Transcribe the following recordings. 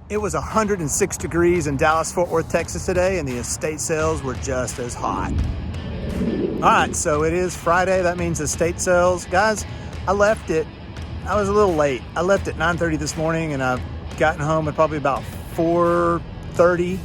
It was 106 degrees in Dallas, Fort Worth, Texas today, and the estate sales were just as hot. All right, so it is Friday. That means estate sales. Guys, I was a little late. I left at 9:30 this morning, and I've gotten home at probably about 4:30.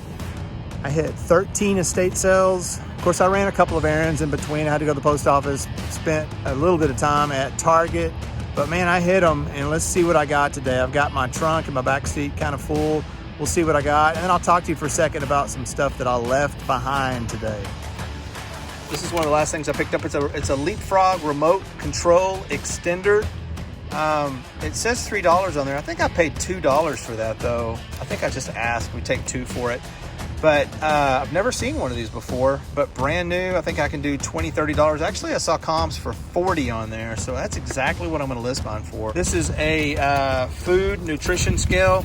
I hit 13 estate sales. Of course, I ran a couple of errands in between. I had to go to the post office, spent a little bit of time at Target. But man, I hit them, and let's see what I got today. I've got my trunk and my back seat kind of full. We'll see what I got, and then I'll talk to you for a second about some stuff that I left behind today. This is one of the last things I picked up. It's a Leapfrog remote control extender. It says $3 on there. I think I paid $2 for that, though. I think I just asked. We take $2 for it. But I've never seen one of these before, but brand new. I think I can do $20, $30. Actually, I saw comps for $40 on there, so that's exactly what I'm going to list mine for. This is a food nutrition scale.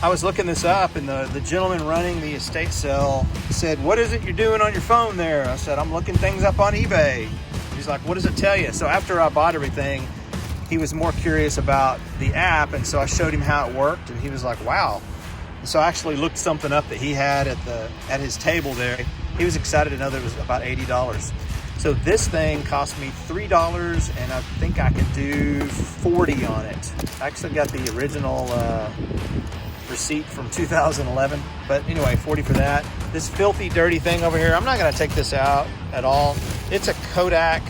I was looking this up, and the gentleman running the estate sale said, "What is it you're doing on your phone there?" I said, "I'm looking things up on eBay." He's like, "What does it tell you?" So after I bought everything, he was more curious about the app, and so I showed him how it worked, and he was like, "Wow." So I actually looked something up that he had at his table there. He was excited to know that it was about $80. So this thing cost me $3, and I think I can do $40 on it. I actually got the original receipt from 2011, but anyway, $40 for that. This filthy, dirty thing over here, I'm not going to take this out at all. It's a Kodak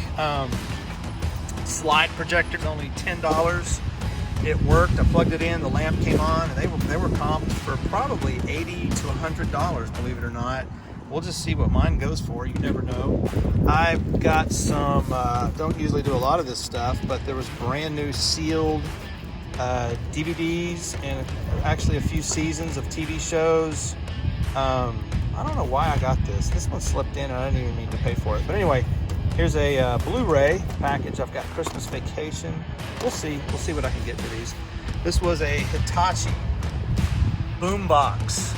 slide projector. It's only $10. It worked. I plugged it in, the lamp came on, and they were comped for probably $80 to $100, believe it or not. We'll just see what mine goes for. You never know. I've got some, don't usually do a lot of this stuff, but there was brand new sealed DVDs and actually a few seasons of TV shows. I don't know why I got this. This one slipped in and I didn't even mean to pay for it. But anyway, here's a Blu-ray package. I've got Christmas Vacation. We'll see what I can get for these. This was a Hitachi boombox.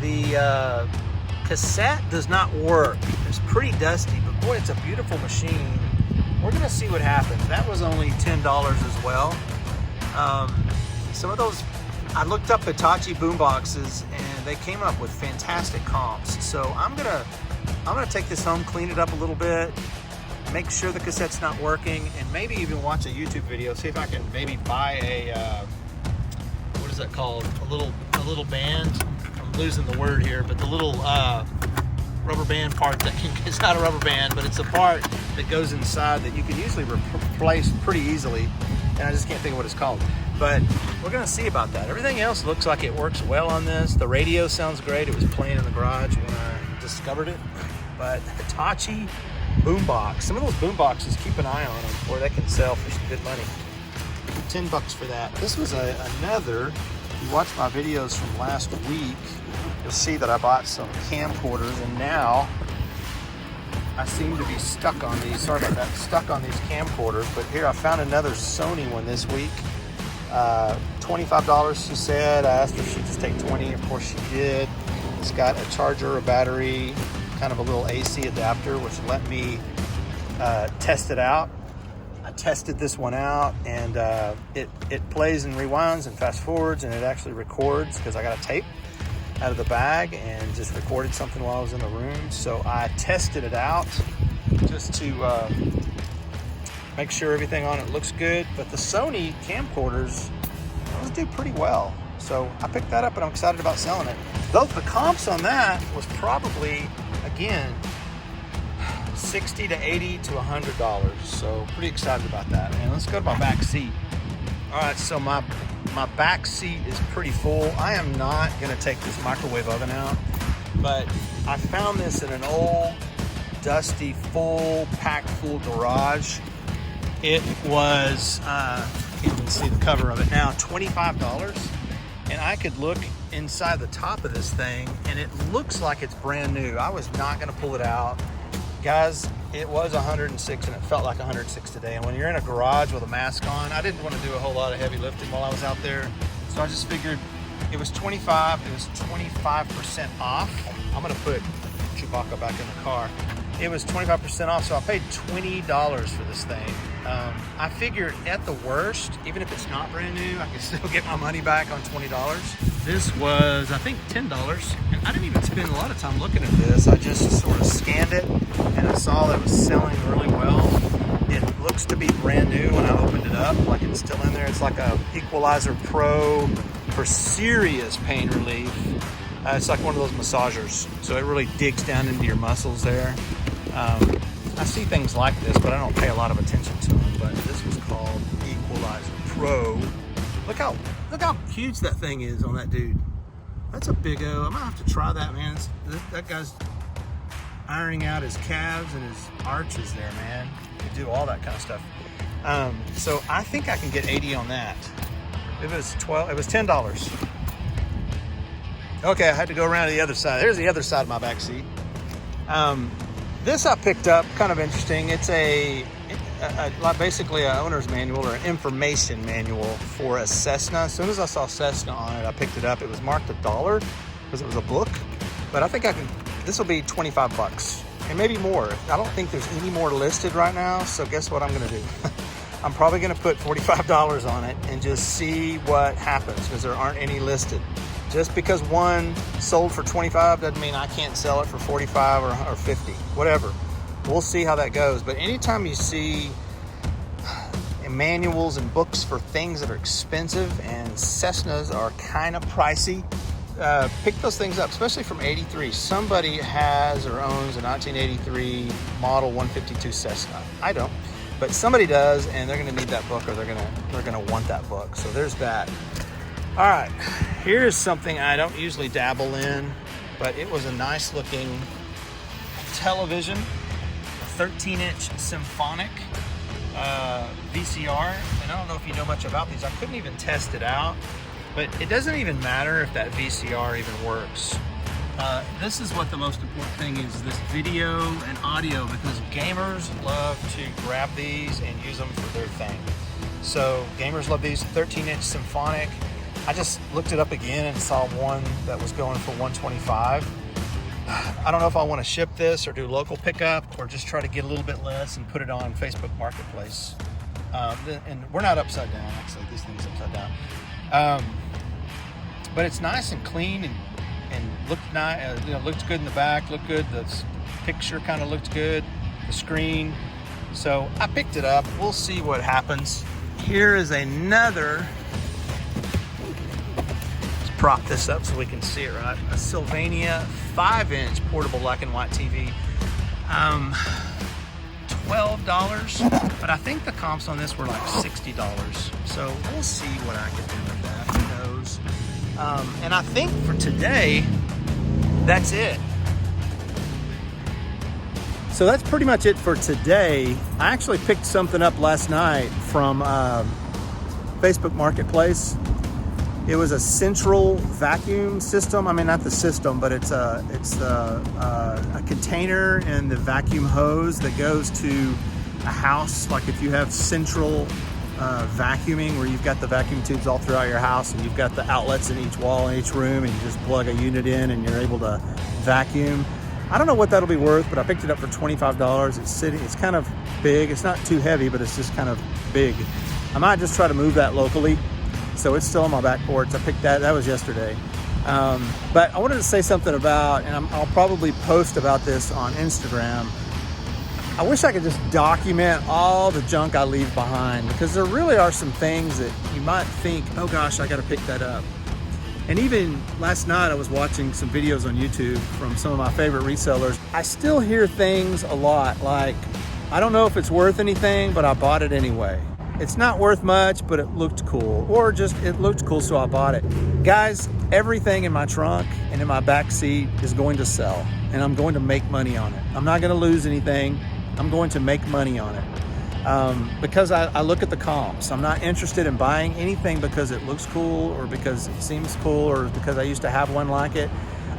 The cassette does not work. It's pretty dusty, but boy, it's a beautiful machine. We're gonna see what happens. That was only $10 as well. Some of those, I looked up Hitachi boomboxes and they came up with fantastic comps. So I'm gonna take this home, clean it up a little bit, make sure the cassette's not working, and maybe even watch a YouTube video, see if I can maybe buy a, what is that called? A little band. I'm losing the word here, but the little rubber band part that it's not a rubber band, but it's a part that goes inside that you can usually replace pretty easily, and I just can't think of what it's called. But we're gonna see about that. Everything else looks like it works well on this. The radio sounds great. It was playing in the garage when I discovered it. But Hitachi boombox. Some of those boomboxes, keep an eye on them, or they can sell for some good money. $10 for that. This was another. If you watch my videos from last week, you'll see that I bought some camcorders, and now I seem to be stuck on these. Sorry about that. Stuck on these camcorders. But here I found another Sony one this week. $25, she said. I asked her if she'd just take 20. Of course she did. It's got a charger, a battery, kind of a little AC adapter, which let me test it out. I tested this one out, and it plays and rewinds and fast forwards, and it actually records, because I got a tape out of the bag and just recorded something while I was in the room. So I tested it out just to make sure everything on it looks good. But the Sony camcorders, those do pretty well. So I picked that up, and I'm excited about selling it. Though the comps on that was probably, again, $60 to $80 to $100. So pretty excited about that. And let's go to my back seat. All right, so my back seat is pretty full. I am not gonna take this microwave oven out, but I found this in an old, dusty, packed full garage. It was, can't even see the cover of it now, $25. And I could look inside the top of this thing, and it looks like it's brand new. I was not gonna pull it out. Guys, it was 106, and it felt like 106 today. And when you're in a garage with a mask on, I didn't want to do a whole lot of heavy lifting while I was out there. So I just figured it was 25, it was 25% off. I'm gonna put Chewbacca back in the car. It was 25% off, so I paid $20 for this thing. I figured at the worst, even if it's not brand new, I can still get my money back on $20. This was, I think, $10. And I didn't even spend a lot of time looking at this. I just sort of scanned it and I saw that it was selling really well. It looks to be brand new when I opened it up, like it's still in there. It's like a Equalizer Pro for serious pain relief. It's like one of those massagers, so it really digs down into your muscles there. I see things like this, but I don't pay a lot of attention to them. But this was called Equalizer Pro. Look how huge that thing is on that dude. That's a big O. I'm gonna have to try that, man. That guy's ironing out his calves and his arches there, man. You do all that kind of stuff. So I think I can get 80 on that. It was $10. Okay, I had to go around to the other side. There's the other side of my back seat. This I picked up, kind of interesting. It's basically an owner's manual or an information manual for a Cessna. As soon as I saw Cessna on it, I picked it up. It was marked $1 because it was a book, but I think this will be 25 bucks and maybe more. I don't think there's any more listed right now. So guess what I'm gonna do? I'm probably gonna put $45 on it and just see what happens because there aren't any listed. Just because one sold for 25 doesn't mean I can't sell it for 45 or 50, whatever. We'll see how that goes. But anytime you see manuals and books for things that are expensive, and Cessnas are kind of pricey, pick those things up, especially from 83. Somebody has or owns a 1983 model 152 Cessna. I don't, but somebody does, and they're gonna need that book, or they're gonna want that book. So there's that. All right, here's something I don't usually dabble in, but it was a nice looking television, a 13-inch symphonic VCR. And I don't know if you know much about these. I couldn't even test it out, but it doesn't even matter if that VCR even works. This is what the most important thing is, this video and audio, because gamers love to grab these and use them for their thing. So gamers love these. 13-inch symphonic. I just looked it up again and saw one that was going for $125. I don't know if I want to ship this or do local pickup or just try to get a little bit less and put it on Facebook Marketplace. And we're not upside down, actually. This thing's upside down. But it's nice and clean and looked nice. Looks good in the back. Looked good. The picture kind of looked good. The screen. So I picked it up. We'll see what happens. Here is another. Prop this up so we can see it right. A Sylvania 5-inch portable black and white TV. $12, but I think the comps on this were like $60. So we'll see what I can do with that. Who knows? And I think for today, that's it. So that's pretty much it for today. I actually picked something up last night from Facebook Marketplace. It was a central vacuum system. I mean, not the system, but it's a container and the vacuum hose that goes to a house. Like if you have central vacuuming, where you've got the vacuum tubes all throughout your house, and you've got the outlets in each wall in each room, and you just plug a unit in and you're able to vacuum. I don't know what that'll be worth, but I picked it up for $25. It's kind of big. It's not too heavy, but it's just kind of big. I might just try to move that locally. So it's still on my back porch. I picked that was yesterday. But I wanted to say something about, and I'll probably post about this on Instagram. I wish I could just document all the junk I leave behind, because there really are some things that you might think, oh gosh, I gotta pick that up. And even last night I was watching some videos on YouTube from some of my favorite resellers. I still hear things a lot like, I don't know if it's worth anything, but I bought it anyway. It's not worth much, but it looked cool. Or just, it looked cool, so I bought it. Guys, everything in my trunk and in my back seat is going to sell, and I'm going to make money on it. I'm not gonna lose anything. I'm going to make money on it. Because I look at the comps. I'm not interested in buying anything because it looks cool or because it seems cool or because I used to have one like it.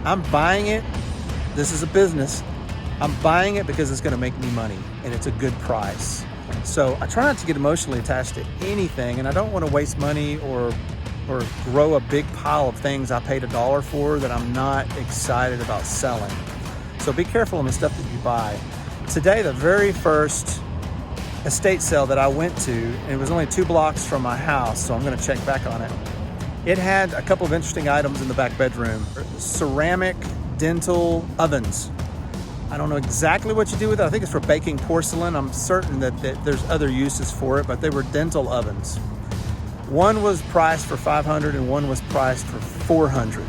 I'm buying it. This is a business. I'm buying it because it's gonna make me money and it's a good price. So I try not to get emotionally attached to anything, and I don't want to waste money or grow a big pile of things I paid $1 for that I'm not excited about selling. So be careful on the stuff that you buy. Today, the very first estate sale that I went to, and it was only 2 blocks from my house, so I'm going to check back on it. It had a couple of interesting items in the back bedroom. Ceramic dental ovens. I don't know exactly what you do with it. I think it's for baking porcelain. I'm certain that there's other uses for it, but they were dental ovens. One was priced for $500 and one was priced for $400.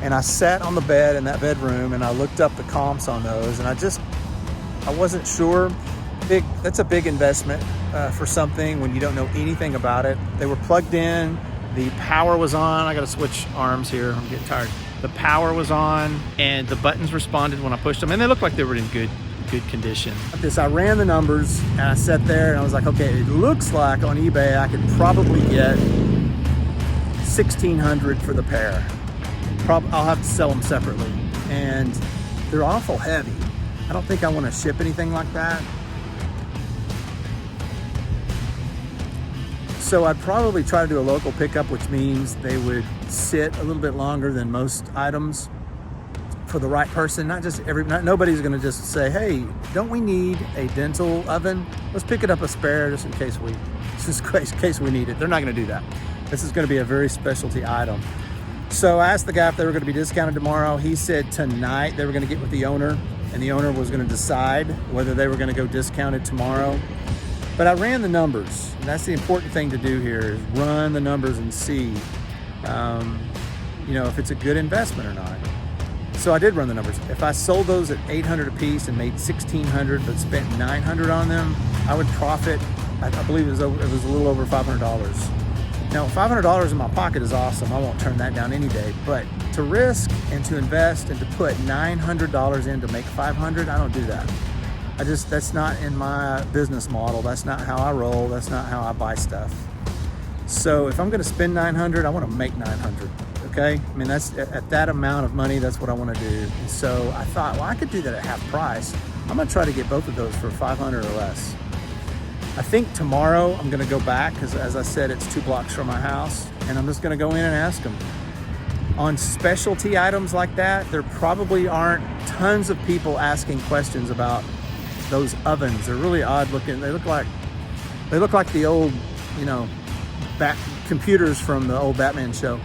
And I sat on the bed in that bedroom and I looked up the comps on those, and I wasn't sure. That's a big investment for something when you don't know anything about it. They were plugged in, the power was on. I gotta switch arms here, I'm getting tired. The power was on and the buttons responded when I pushed them, and they looked like they were in good condition. I ran the numbers and I sat there and I was like, okay, it looks like on eBay I could probably get $1,600 for the pair. I'll have to sell them separately, and they're awful heavy. I don't think I want to ship anything like that. So I'd probably try to do a local pickup, which means they would sit a little bit longer than most items for the right person. Nobody's going to just say, hey, don't we need a dental oven? Let's pick it up a spare just in case we need it. They're not going to do that. This is going to be a very specialty item. So I asked the guy if they were going to be discounted tomorrow. He said tonight they were going to get with the owner, and the owner was going to decide whether they were going to go discounted tomorrow. But I ran the numbers, and that's the important thing to do here, is run the numbers and see, if it's a good investment or not. So I did run the numbers. If I sold those at $800 a piece and made $1,600 but spent $900 on them, I would profit. I believe it was a little over $500. Now, $500 in my pocket is awesome. I won't turn that down any day. But to risk and to invest and to put $900 in to make $500, I don't do that. That's not in my business model. That's not how I roll. That's not how I buy stuff. So if I'm going to spend $900, I want to make $900. Okay? I mean, that's at that amount of money, that's what I want to do. And so I thought, well, I could do that at half price. I'm going to try to get both of those for $500 or less. I think tomorrow I'm going to go back because, as I said, it's 2 blocks from my house, and I'm just going to go in and ask them. On specialty items like that, there probably aren't tons of people asking questions about those ovens. They're really odd looking. They look like the old, computers from the old Batman show.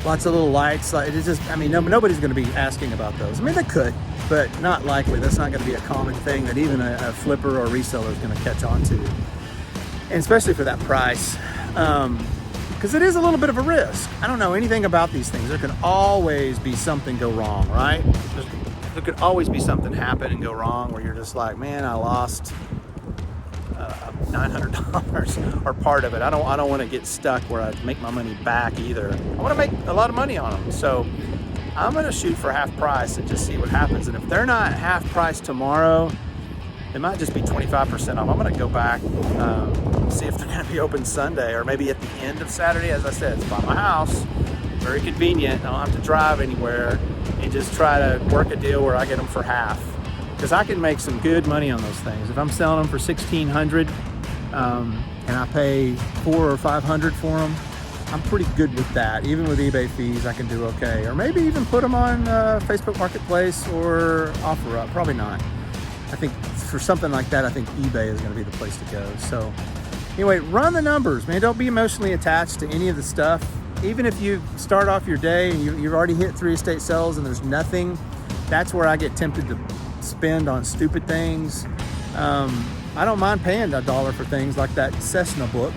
Lots of little lights. Nobody's going to be asking about those. I mean, they could, but not likely. That's not going to be a common thing that even a flipper or reseller is going to catch on to, and especially for that price, because it is a little bit of a risk. I don't know anything about these things. There can always be something go wrong, right? There could always be something happen and go wrong where you're just like, man, I lost $900 or part of it. I don't want to get stuck where I make my money back either. I want to make a lot of money on them. So I'm going to shoot for half price and just see what happens. And if they're not half price tomorrow, it might just be 25% off. I'm going to go back, see if they're going to be open Sunday or maybe at the end of Saturday. As I said, it's by my house, very convenient. I don't have to drive anywhere, and just try to work a deal where I get them for half. Because I can make some good money on those things. If I'm selling them for $1,600 and I pay $400 or $500 for them, I'm pretty good with that. Even with eBay fees, I can do okay. Or maybe even put them on Facebook Marketplace or OfferUp. Probably not. I think for something like that, I think eBay is going to be the place to go. So anyway, run the numbers, man. Don't be emotionally attached to any of the stuff. Even if you start off your day and you've already hit 3 estate sales and there's nothing, that's where I get tempted to spend on stupid things. I don't mind paying $1 for things like that Cessna book,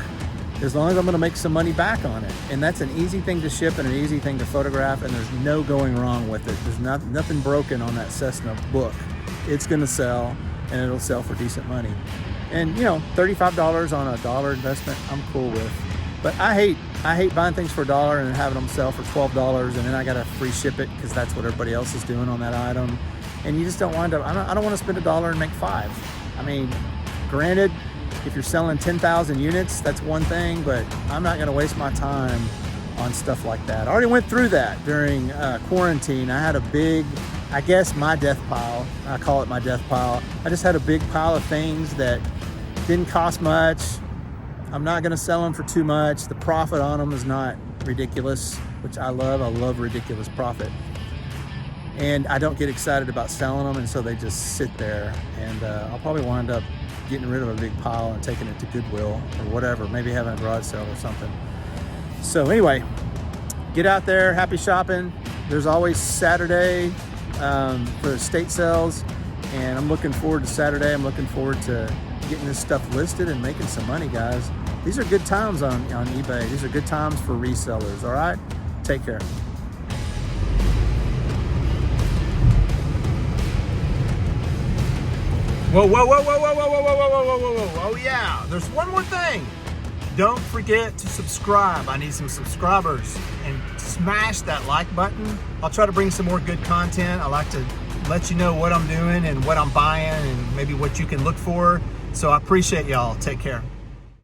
as long as I'm going to make some money back on it. And that's an easy thing to ship and an easy thing to photograph, and there's no going wrong with it. There's nothing broken on that Cessna book. It's going to sell, and it'll sell for decent money. And $35 on a $1 investment, I'm cool with. But I hate buying things for $1 and having them sell for $12, and then I got to free ship it because that's what everybody else is doing on that item. And you just don't wind up, I don't want to spend $1 and make $5. I mean, granted, if you're selling 10,000 units, that's one thing, but I'm not going to waste my time on stuff like that. I already went through that during quarantine. I had a big, I guess my death pile, I call it my death pile. I just had a big pile of things that didn't cost much. I'm not going to sell them for too much. The profit on them is not ridiculous, which I love. I love ridiculous profit. And I don't get excited about selling them, and so they just sit there. And I'll probably wind up getting rid of a big pile and taking it to Goodwill or whatever, maybe having a garage sale or something. So anyway, get out there, happy shopping. There's always Saturday for estate sales, and I'm looking forward to Saturday. I'm looking forward to getting this stuff listed and making some money, guys. These are good times on eBay. These are good times for resellers, all right? Take care. Whoa, whoa, whoa, whoa, whoa, whoa, whoa, whoa, whoa, whoa, whoa, whoa. Oh yeah, there's one more thing. Don't forget to subscribe. I need some subscribers, and smash that like button. I'll try to bring some more good content. I like to let you know what I'm doing and what I'm buying and maybe what you can look for. So I appreciate y'all. Take care.